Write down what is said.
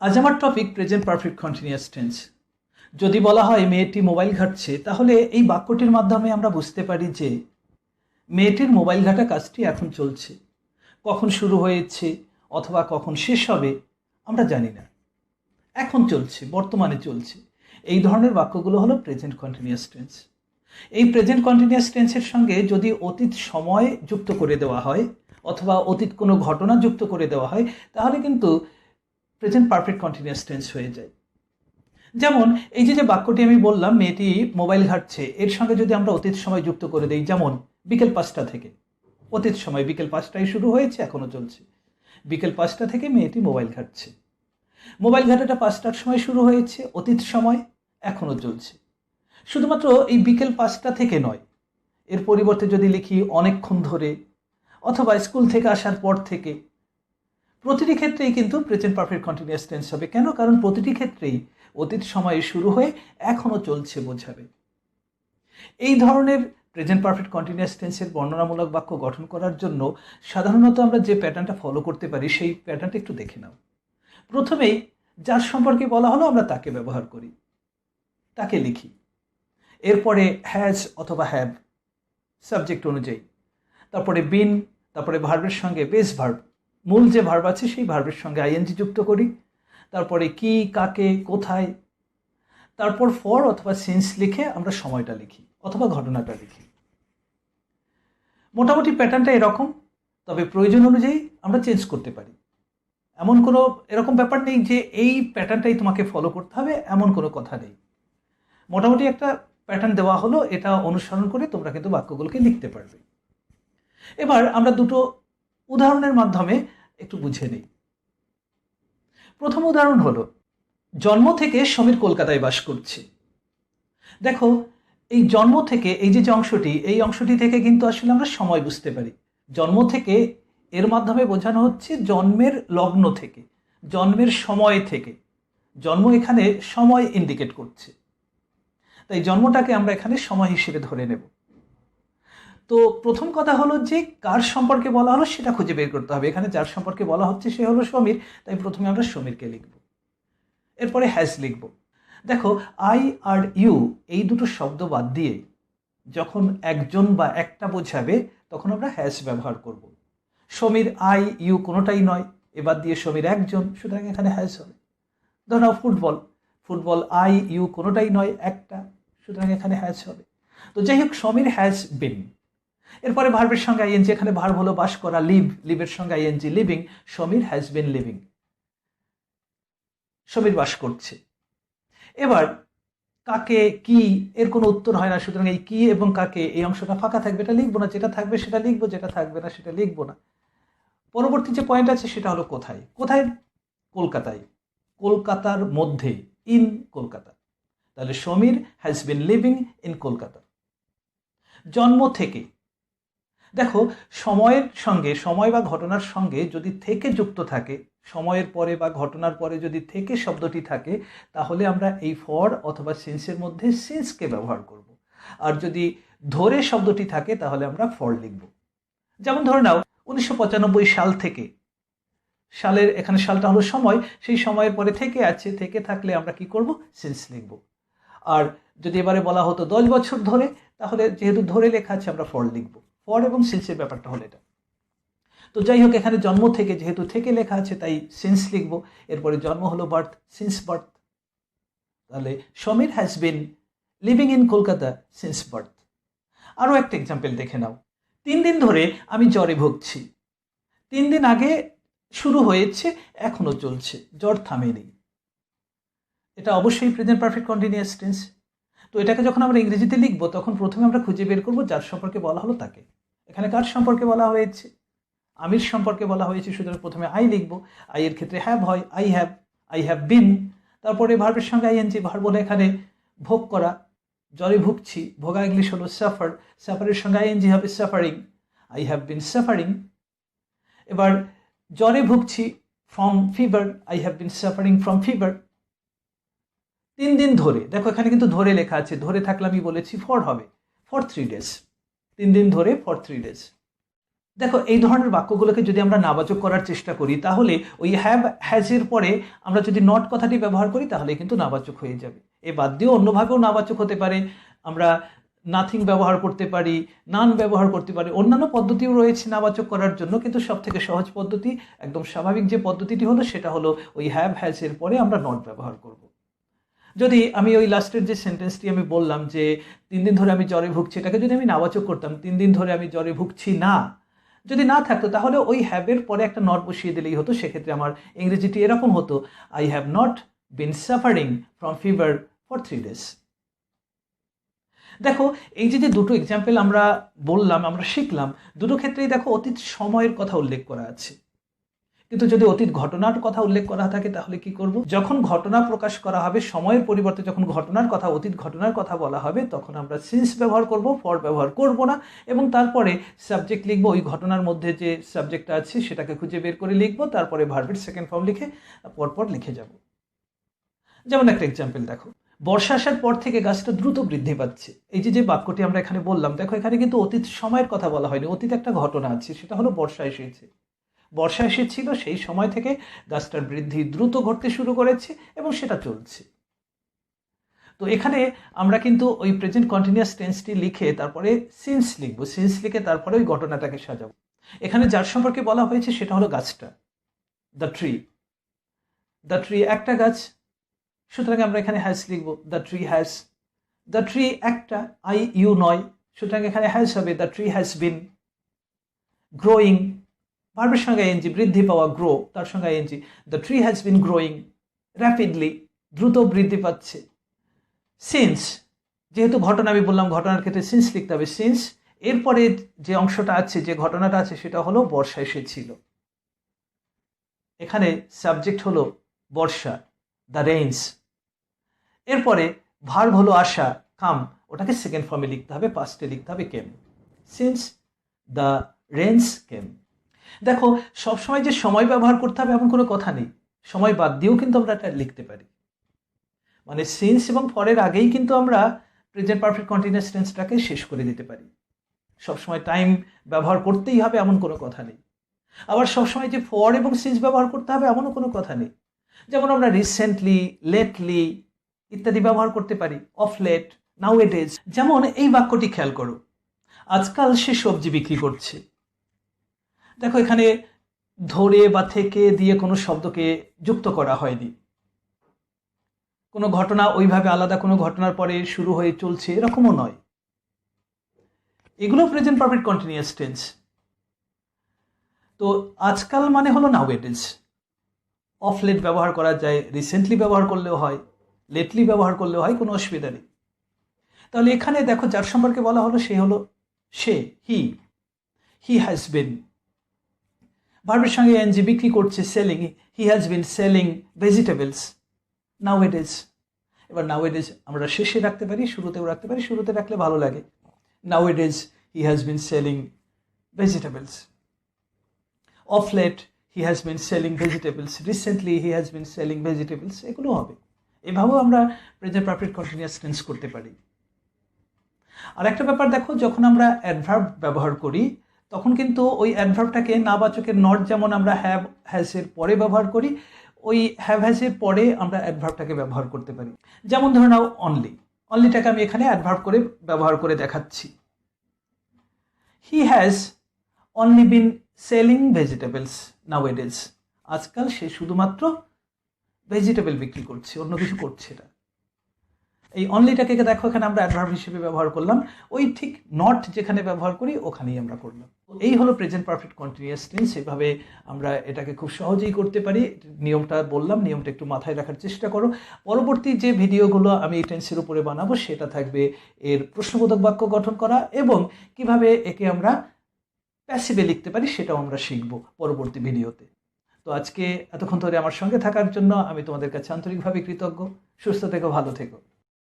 আজ আমার topic present perfect continuous tense. যদি বলা হয় মেয়েটি মোবাইল ঘাঁটছে, তাহলে এই বাক্যটির মাধ্যমে আমরা বুঝতে পারি যে মেয়েটির মোবাইল ঘাঁটা কাজটি এখন চলছে। কখন শুরু হয়েছে অথবা কখন শেষ হবে আমরা জানি না, এখন চলছে, বর্তমানে চলছে। এই ধরনের বাক্যগুলো হলো প্রেজেন্ট কন্টিনিউয়াস টেন্স। এই প্রেজেন্ট কন্টিনিউয়াস টেন্সের সঙ্গে যদি অতীত সময় যুক্ত করে দেওয়া হয় অথবা অতীত কোনো ঘটনা যুক্ত করে দেওয়া হয়, তাহলে কিন্তু প্রেজেন্ট পারফেক্ট কন্টিনিউয়াস টেন্স হয়ে যায়। যেমন এই যে বাক্যটি আমি বললাম, মেয়েটি মোবাইল ঘাঁটছে, এর সঙ্গে যদি আমরা অতীত সময় যুক্ত করে দিই, যেমন বিকেল 5টা থেকে, অতীত সময় বিকেল 5টায় শুরু হয়েছে, এখনো চলছে। বিকেল 5টা থেকে মেয়েটি মোবাইল ঘাঁটছে। মোবাইল ঘাঁটাটা 5টার সময় শুরু হয়েছে, অতীত সময়, এখনো চলছে। শুধুমাত্র এই বিকেল 5টা থেকে নয়, এর পরিবর্তে যদি লিখি অনেকক্ষণ ধরে অথবা স্কুল থেকে আসার পর থেকে, প্রতিটি ক্ষেত্রেই কিন্তু প্রেজেন্ট পারফেক্ট কন্টিনিউয়াস টেন্স হবে। কেন? কারণ প্রতিটি ক্ষেত্রেই অতীত সময়ে শুরু হয়ে এখনো চলছে বোঝাবে। এই ধরনের প্রেজেন্ট পারফেক্ট কন্টিনিউয়াস টেন্সের বর্ণনামূলক বাক্য গঠন করার জন্য সাধারণত আমরা যে প্যাটার্নটা ফলো করতে পারি, সেই প্যাটার্নটা একটু দেখে নাও। প্রথমেই যার সম্পর্কে বলা হলো আমরা তাকে ব্যবহার করি, তাকে লিখি। এরপরে হ্যাজ অথবা হ্যাভ সাবজেক্ট অনুযায়ী, তারপরে বিন, তারপরে ভার্বের সঙ্গে বেস ভার্ব, মূল যে ভার্ব আছে সেই ভার্বের সঙ্গে আইএনজি যুক্ত করি। তারপরে কি, কাকে, কোথায়, তারপর ফর অথবা সিন্স লিখে আমরা সময়টা লিখি অথবা ঘটনাটা লিখি। মোটামুটি প্যাটার্নটা এরকম, তবে প্রয়োজন অনুযায়ী আমরা চেঞ্জ করতে পারি। এমন কোনো এরকম ব্যাপার নেই যে এই প্যাটার্নটাই তোমাকে ফলো করতে হবে, এমন কোনো কথা নেই। মোটামুটি একটা প্যাটার্ন দেওয়া হলো, এটা অনুসরণ করে তোমরা কিন্তু বাক্যগুলোকে লিখতে পারবে। এবার আমরা দুটো উদাহরণের মাধ্যমে একটু বুঝে নিই। প্রথম উদাহরণ হলো, জন্ম থেকে সমীর কলকাতায় বাস করছে। দেখো, এই জন্ম থেকে এই যে অংশটি, এই অংশটি থেকে কিন্তু আসলে আমরা সময় বুঝতে পারি। জন্ম থেকে এর মাধ্যমে বোঝানো হচ্ছে জন্মের লগ্ন থেকে, জন্মের সময় থেকে। জন্ম এখানে সময় ইন্ডিকেট করছে, তাই জন্মটাকে আমরা এখানে সময় হিসেবে ধরে নেব। তো প্রথম কথা হলো যে কার সম্পর্কে বলা হলো সেটা খুঁজে বের করতে হবে। এখানে যার সম্পর্কে বলা হচ্ছে সে হলো সমীর, তাই প্রথমে আমরা সমীরকে লিখব, এরপরে হ্যাজ লিখব। দেখো, আই আর ইউ এই দুটো শব্দ বাদ দিয়ে যখন একজন বা একটা বোঝাবে তখন আমরা হ্যাজ ব্যবহার করব। সমীর আই ইউ কোনোটাই নয়, এবার দিয়ে সমীর একজন, সুতরাং এখানে হ্যাজ হবে। ধরো ফুটবল, ফুটবল আই ইউ কোনোটাই নয়, একটা, সুতরাং এখানে হ্যাজ হবে। তো যাই হোক, সমীর হ্যাজ বিন। এরপরে ভার্বের সঙ্গে আইএনজি, এখানে ভার্ব হলো বাস করা, লিভ, লিভের সঙ্গে ING living. Samir has been living, Samir বাস করছে। এবার কাকে, কি, এর কোনো উত্তর হয় না, সুতরাং এই কি এবং কাকে এই অংশটা ফাঁকা থাকবে, এটা লিখবো না। যেটা থাকবে সেটা লিখবো, যেটা থাকবে না সেটা লিখবো না। পরবর্তী যে পয়েন্ট আছে সেটা হলো কোথায়। কোথায়? কলকাতায়, কলকাতার মধ্যে, ইন কলকাতা। তাহলে Samir has been living in Kolkata. জন্ম থেকে, দেখো সময়ের সঙ্গে, সময় বা ঘটনার সঙ্গে যদি থেকে যুক্ত থাকে, সময়ের পরে বা ঘটনার পরে যদি থেকে শব্দটি থাকে, তাহলে আমরা এই ফর অথবা সিন্সের মধ্যে সিন্সকে ব্যবহার করব। আর যদি ধরে শব্দটি থাকে তাহলে আমরা ফর লিখব। যেমন ধরে নাও 1995 সাল থেকে, সালের এখানে সালটা হলো সময়, সেই সময়ের পরে থেকে আছে, থেকে থাকলে আমরা কি করব? সিন্স লিখব। আর যদি এবারে বলা হতো 10 বছর ধরে, তাহলে যেহেতু ধরে লেখা আছে আমরা ফর লিখব। ফর এবং সিন্সের ব্যাপারটা হলো এটা। তো যাই হোক, এখানে জন্ম থেকে, যেহেতু থেকে লেখা আছে তাই সিন্স লিখব। এরপরে জন্ম হলো বার্থ, সিন্স বার্থ। তাহলে Samir has been living in Kolkata since birth. আরও একটা এক্সাম্পল দেখে নাও। 3 দিন ধরে আমি জ্বরে ভুগছি। 3 দিন আগে শুরু হয়েছে, এখনো চলছে, জ্বর থামেনি। এটা অবশ্যই প্রেজেন্ট পারফেক্ট কন্টিনিউয়াস টেন্স। তো এটাকে যখন আমরা ইংরেজিতে লিখবো তখন প্রথমে আমরা খুঁজে বের করবো যার সম্পর্কে বলা হলো তাকে। এখানে কার সম্পর্কে বলা হয়েছে? আমির সম্পর্কে বলা হয়েছে, সুতরাং প্রথমে আই লিখবো। আই এর ক্ষেত্রে হ্যাভ হয়, আই হ্যাভ বিন। তারপরে ভার্বের সঙ্গে আইএনজি, ভার্ব হলো এখানে ভোগ করা, জ্বরে ভুগছি, ভোগা ইংলিশ হলো সাফার, সাফারের সঙ্গে আইএনজি হবে suffering, I have been suffering. এবার জ্বরে ভুগছি, from fever, I have been suffering from fever. 3 দিন ধরে, দেখো এখানে কিন্তু ধরে লেখা আছে, ধরে থাকলে আমি বলেছি ফর হবে, ফর 3 days। 3 দিন ধরে, ফর 3 days। দেখো এই ধরনের বাক্যগুলোকে যদি আমরা নাবাচক করার চেষ্টা করি তাহলে ওই হ্যাভ হ্যাজের পরে আমরা যদি নট কথাটি ব্যবহার করি তাহলে কিন্তু নাবাচক হয়ে যাবে। এ বাদ দিয়েও অন্যভাবেও নাবাচক হতে পারে, আমরা নাথিং ব্যবহার করতে পারি, নান ব্যবহার করতে পারি, অন্যান্য পদ্ধতিও রয়েছে নাবাচক করার জন্য, কিন্তু সব থেকে সহজ পদ্ধতি, একদম স্বাভাবিক যে পদ্ধতিটি হলো সেটা হলো ওই হ্যাভ হ্যাজের পরে আমরা নট ব্যবহার করব। যদি আমি ওই লাস্টের যে সেন্টেন্সটি আমি বললাম যে 3 দিন ধরে আমি জ্বরে ভুগছি, এটাকে যদি আমি নাবাচক করতাম 3 দিন ধরে আমি জ্বরে ভুগছি না, যদি না থাকতো তাহলে ওই হ্যাভের পরে একটা নট বসিয়ে দিলেই হতো। সেক্ষেত্রে আমার ইংরেজিটি এরকম হতো, I have not been suffering from fever for 3 days। দেখো এই যে দুটো এক্সাম্পল আমরা বললাম, আমরা শিখলাম, দুটো ক্ষেত্রেই দেখো অতীত সময়ের কথা উল্লেখ করা আছে। কিন্তু যদি অতীত ঘটনার কথা উল্লেখ করা থাকে তাহলে কি করব? যখন ঘটনা প্রকাশ করা হবে, সময়ের পরিবর্তে যখন ঘটনার কথা, অতীত ঘটনার কথা বলা হবে, তখন আমরা সিন্স ব্যবহার করব, ফর ব্যবহার করব না, এবং তারপরে সাবজেক্ট লিখব। ওই ঘটনার মধ্যে যে সাবজেক্টটা আছে সেটাকে খুঁজে বের করে লিখব, তারপরে ভার্বের সেকেন্ড ফর্ম লিখে পরপর লিখে যাব। যেমন একটা এক্সাম্পল দেখো, বর্ষা আসার পর থেকে গাছটা দ্রুত বৃদ্ধি পাচ্ছে। এই যে বাক্যটি আমরা এখানে বললাম, দেখো এখানে কিন্তু অতীত সময়ের কথা বলা হয়নি, অতীত একটা ঘটনা আছে, সেটা হলো বর্ষা এসেছে। বর্ষা এসেছিল, সেই সময় থেকে গাছটার বৃদ্ধি দ্রুত ঘটতে শুরু করেছে এবং সেটা চলছে। তো এখানে আমরা কিন্তু ওই প্রেজেন্ট কন্টিনিউয়াস টেন্সটি লিখে তারপরে সিন্স লিখবো, সিন্স লিখে তারপরে ওই ঘটনাটাকে সাজাবো। এখানে যার সম্পর্কে বলা হয়েছে সেটা হলো গাছটা, দ্য ট্রি। দ্য ট্রি একটা গাছ, সুতরাং আমরা এখানে হ্যাজ লিখবো, the tree has. The tree একটা, আই ইউ নয়, সুতরাং এখানে হ্যাজ হবে, the tree has been growing. ভার্বের সঙ্গে আইএনজি, বৃদ্ধি পাওয়া, গ্রো, তার সঙ্গে ING. The tree has been growing rapidly, দ্রুত বৃদ্ধি পাচ্ছে। সিন্স, যেহেতু ঘটনা আমি বললাম, ঘটনার ক্ষেত্রে সিন্স লিখতে হবে, সিন্স এরপরে যে অংশটা আছে, যে ঘটনাটা আছে, সেটা হলো বর্ষা এসেছিল। এখানে সাবজেক্ট হলো বর্ষা, দ্য রেইনস। এরপরে ভার্ব হলো আসা, কাম, ওটাকে সেকেন্ড ফর্মে লিখতে হবে, পাস্টে লিখতে হবে, কেম। সিন্স দ্য রেইনস কেম। দেখো সবসময় যে সময় ব্যবহার করতে হবে এমন কোনো কথা নেই, সময় বাদ দিয়েও কিন্তু আমরা এটা লিখতে পারি। মানে সিন্স এবং ফরের আগেই কিন্তু আমরা প্রেজেন্ট পারফেক্ট কন্টিনিউয়াস টেন্সটাকে শেষ করে দিতে পারি। সবসময় টাইম ব্যবহার করতেই হবে এমন কোনো কথা নেই। আবার সবসময় যে ফর এবং সিন্স ব্যবহার করতে হবে এমনও কোনো কথা নেই। যেমন আমরা রিসেন্টলি, লেটলি ইত্যাদি ব্যবহার করতে পারি, of late, now it is. যেমন এই বাক্যটি খেয়াল করো, আজকাল সে সবজি বিক্রি করছে। দেখো এখানে ধরে বা থেকে দিয়ে কোনো শব্দকে যুক্ত করা হয়নি, কোনো ঘটনা ওইভাবে আলাদা কোনো ঘটনার পরে শুরু হয়ে চলছে এরকমও নয়, এগুলো প্রেজেন্ট পারফেক্ট কন্টিনিউয়াস টেন্স। তো আজকাল মানে হলো নাও ইট ইজ। অফ লেট ব্যবহার করা যায়, রিসেন্টলি ব্যবহার করলেও হয়, লেটলি ব্যবহার করলেও হয়, কোনো অসুবিধা নেই। তাহলে এখানে দেখো যার সম্পর্কে বলা হলো সে হলো সে, হি হ্যাজ বিন। ভার্বের সঙ্গে এনজি, বিক্রি করছে, selling, he has been selling vegetables now it is. এবার নাও ইট ইজ আমরা শেষে রাখতে পারি, শুরুতেও রাখতে পারি, শুরুতে রাখলে ভালো লাগে। Now it is he has been selling vegetables. Of late he has been selling vegetables, recently he has been selling vegetables, এগুলো হবে। এভাবেও আমরা প্রেজেন্ট পারফেক্ট কন্টিনিউয়াস টেন্স করতে পারি। আর একটা ব্যাপার দেখো, যখন আমরা অ্যাডভার্ব ব্যবহার করি তখন কিন্তু ওই অ্যাডভার্বটাকে নাবাচকের নট যেমন আমরা হ্যাভ হ্যাজের পরে ব্যবহার করি, ওই হ্যাভ হ্যাজের পরে আমরা অ্যাডভার্বটাকে ব্যবহার করতে পারি। যেমন ধরে নাও অনলি, অনলিটাকে আমি এখানে অ্যাডভার্ব করে ব্যবহার করে দেখাচ্ছি। He has only been selling vegetables now it is. আজকাল সে শুধুমাত্র ভেজিটেবল বিক্রি করছে, অন্য কিছু করছে না। এই অনলিটাকে দেখো এখানে আমরা অ্যাডভার্ব হিসেবে ব্যবহার করলাম, ওই ঠিক নট যেখানে ব্যবহার করি ওখানেই আমরা করলাম। এই হলো প্রেজেন্ট পারফেক্ট কন্টিনিউয়াস টেন্স। এভাবে আমরা এটাকে খুব সহজেই করতে পারি। নিয়মটা বললাম, নিয়মটা একটু মাথায় রাখার চেষ্টা করো। পরবর্তী যে ভিডিওগুলো আমি এই টেন্সের উপরে বানাবো সেটা থাকবে এর প্রশ্নবোধক বাক্য গঠন করা এবং কিভাবে একে আমরা প্যাসিভে লিখতে পারি সেটাও আমরা শিখবো পরবর্তী ভিডিওতে। তো আজকে এতক্ষণ ধরে আমার সঙ্গে থাকার জন্য আমি তোমাদের কাছে আন্তরিকভাবে কৃতজ্ঞ। সুস্থ থেকো, ভালো থেকো।